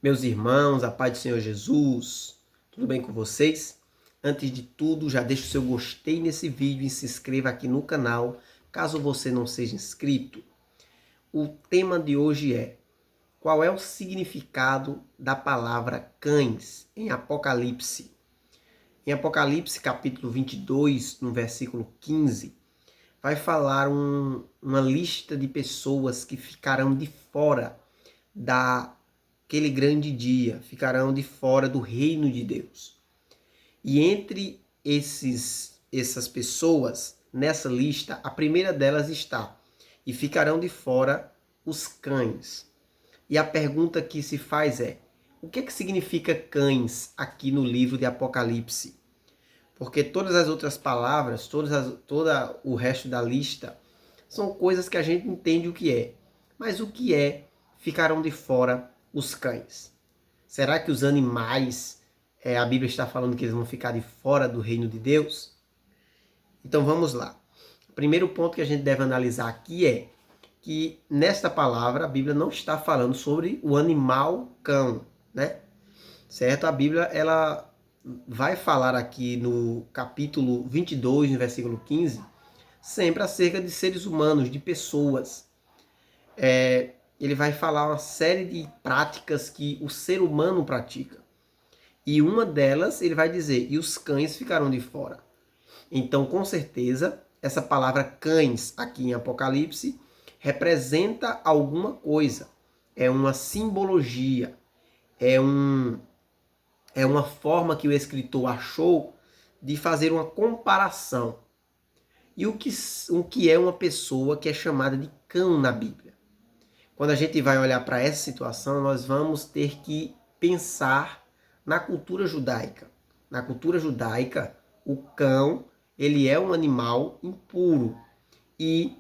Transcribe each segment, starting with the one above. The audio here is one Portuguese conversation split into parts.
Meus irmãos, a paz do Senhor Jesus, tudo bem com vocês? Antes de tudo, já deixa o seu gostei nesse vídeo e se inscreva aqui no canal, caso você não seja inscrito. O tema de hoje é: qual é o significado da palavra cães em Apocalipse? Em Apocalipse capítulo 22, no versículo 15, vai falar uma lista de pessoas que ficarão de fora daquele grande dia, ficarão de fora do reino de Deus. E entre essas pessoas, nessa lista, a primeira delas está: e ficarão de fora os cães. E a pergunta que se faz é: o que significa cães aqui no livro de Apocalipse? Porque todas as outras palavras, todo o resto da lista, são coisas que a gente entende o que é. Mas o que é ficarão de fora os cães? Será que os animais, a Bíblia está falando que eles vão ficar de fora do reino de Deus? Então vamos lá. O primeiro ponto que a gente deve analisar aqui é que nesta palavra a Bíblia não está falando sobre o animal cão, né? Certo? A Bíblia, ela vai falar aqui no capítulo 22, no versículo 15, sempre acerca de seres humanos, de pessoas. Ele vai falar uma série de práticas que o ser humano pratica. E uma delas, ele vai dizer: e os cães ficarão de fora. Então, com certeza, essa palavra cães aqui em Apocalipse representa alguma coisa. É uma simbologia, é uma forma que o escritor achou de fazer uma comparação. E o que é uma pessoa que é chamada de cão na Bíblia? Quando a gente vai olhar para essa situação, nós vamos ter que pensar na cultura judaica. Na cultura judaica, o cão, ele é um animal impuro. E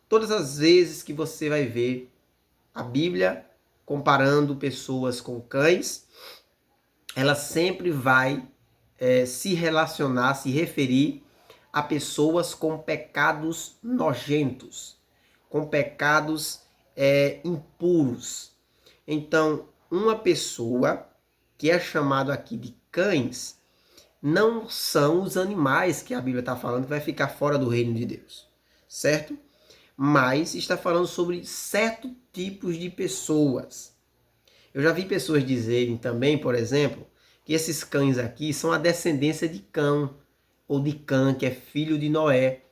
todas as vezes que você vai ver a Bíblia comparando pessoas com cães, ela sempre vai se relacionar, se referir a pessoas com pecados nojentos, com pecados impuros. Então, uma pessoa que é chamada aqui de cães não são os animais que a Bíblia está falando que vai ficar fora do reino de Deus, certo? Mas está falando sobre certos tipos de pessoas. Eu já vi pessoas dizerem também, por exemplo, que esses cães aqui são a descendência de Cão, ou de Cã, que é filho de Noé.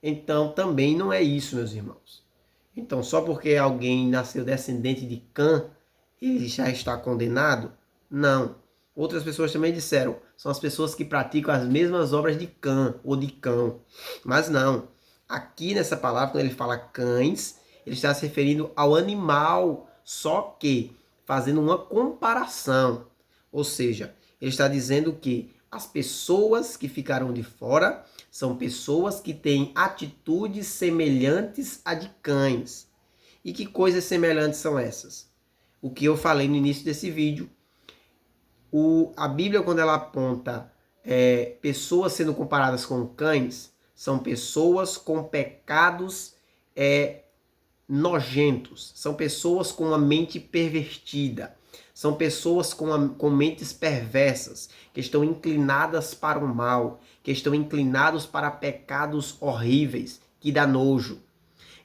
Então também não é isso, meus irmãos. Então só porque alguém nasceu descendente de Cã, ele já está condenado? Não. Outras pessoas também disseram, são as pessoas que praticam as mesmas obras de Cã ou de Cão. Mas não. Aqui nessa palavra, quando ele fala cães, ele está se referindo ao animal, só que fazendo uma comparação. Ou seja, ele está dizendo que as pessoas que ficaram de fora são pessoas que têm atitudes semelhantes a de cães. E que coisas semelhantes são essas? O que eu falei no início desse vídeo. A Bíblia, quando ela aponta pessoas sendo comparadas com cães, são pessoas com pecados nojentos, são pessoas com a mente pervertida, são pessoas com mentes perversas, que estão inclinadas para o mal, que estão inclinados para pecados horríveis, que dá nojo.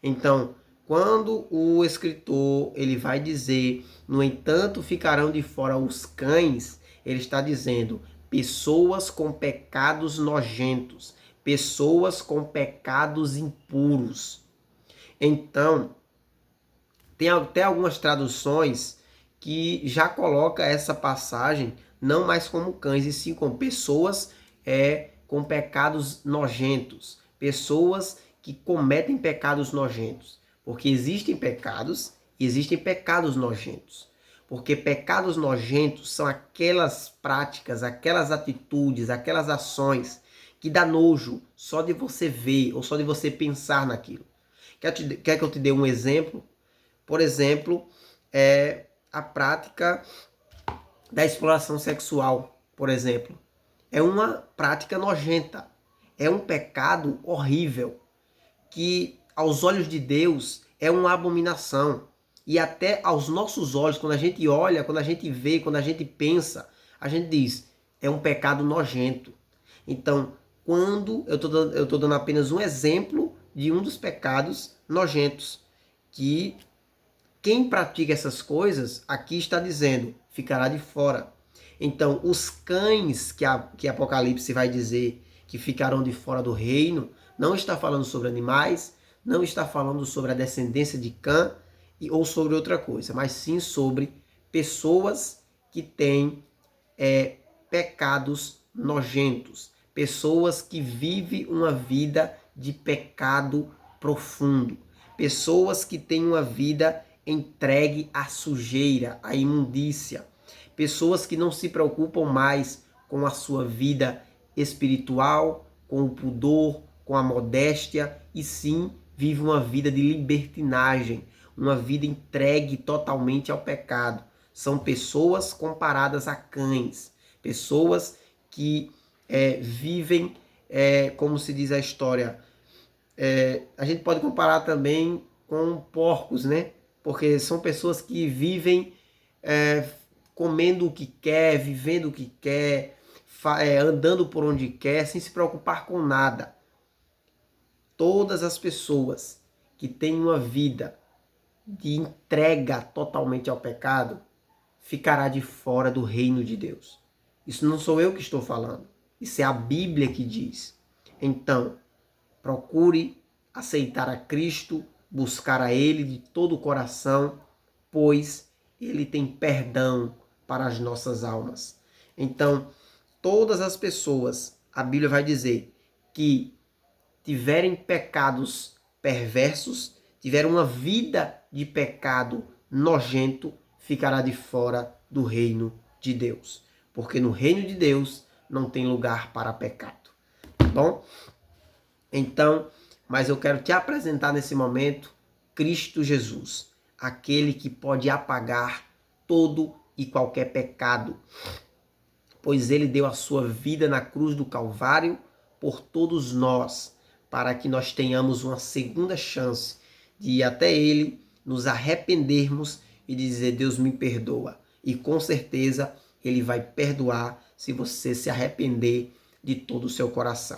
Então, quando o escritor ele vai dizer, no entanto ficarão de fora os cães, ele está dizendo pessoas com pecados nojentos, pessoas com pecados impuros. Então, tem até algumas traduções que já coloca essa passagem não mais como cães, e sim como pessoas com pecados nojentos, pessoas que cometem pecados nojentos, porque existem pecados e existem pecados nojentos. Porque pecados nojentos são aquelas práticas, aquelas atitudes, aquelas ações que dá nojo só de você ver ou só de você pensar naquilo. Quer que eu te dê um exemplo? Por exemplo, a prática da exploração sexual, por exemplo. É uma prática nojenta. É um pecado horrível que, aos olhos de Deus, é uma abominação. e até aos nossos olhos, quando a gente olha, quando a gente vê, quando a gente pensa, a gente diz, é um pecado nojento. Então, quando eu estou dando apenas um exemplo de um dos pecados nojentos, que quem pratica essas coisas, aqui está dizendo, ficará de fora. Então, os cães que Apocalipse vai dizer que ficarão de fora do reino, não está falando sobre animais, não está falando sobre a descendência de Cã ou sobre outra coisa, mas sim sobre pessoas que têm pecados nojentos, pessoas que vivem uma vida de pecado profundo, pessoas que têm uma vida entregue à sujeira, à imundícia, pessoas que não se preocupam mais com a sua vida espiritual, com o pudor, com a modéstia, e sim vivem uma vida de libertinagem, uma vida entregue totalmente ao pecado. São pessoas comparadas a cães, pessoas que vivem, como se diz a história, a gente pode comparar também com porcos, né? Porque são pessoas que vivem comendo o que quer, vivendo o que quer, andando por onde quer, sem se preocupar com nada. Todas as pessoas que têm uma vida de entrega totalmente ao pecado, ficará de fora do reino de Deus. Isso não sou eu que estou falando. Isso é a Bíblia que diz. Então, procure aceitar a Cristo, buscar a Ele de todo o coração, pois Ele tem perdão para as nossas almas. Então, todas as pessoas, a Bíblia vai dizer, que tiverem pecados perversos, tiveram uma vida de pecado nojento, ficará de fora do reino de Deus. Porque no reino de Deus não tem lugar para pecado. Tá bom? Então, mas eu quero te apresentar nesse momento Cristo Jesus, aquele que pode apagar todo e qualquer pecado, pois ele deu a sua vida na cruz do Calvário por todos nós, para que nós tenhamos uma segunda chance de ir até ele, nos arrependermos e dizer, Deus me perdoa. E com certeza ele vai perdoar se você se arrepender de todo o seu coração.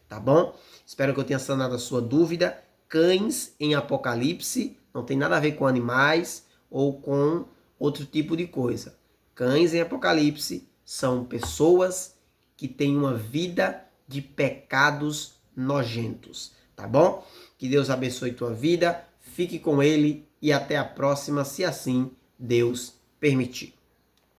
Tá bom? Espero que eu tenha sanado a sua dúvida. Cães em Apocalipse não tem nada a ver com animais ou com outro tipo de coisa. Cães em Apocalipse são pessoas que têm uma vida de pecados nojentos, tá bom? Que Deus abençoe tua vida, fique com Ele e até a próxima, se assim Deus permitir.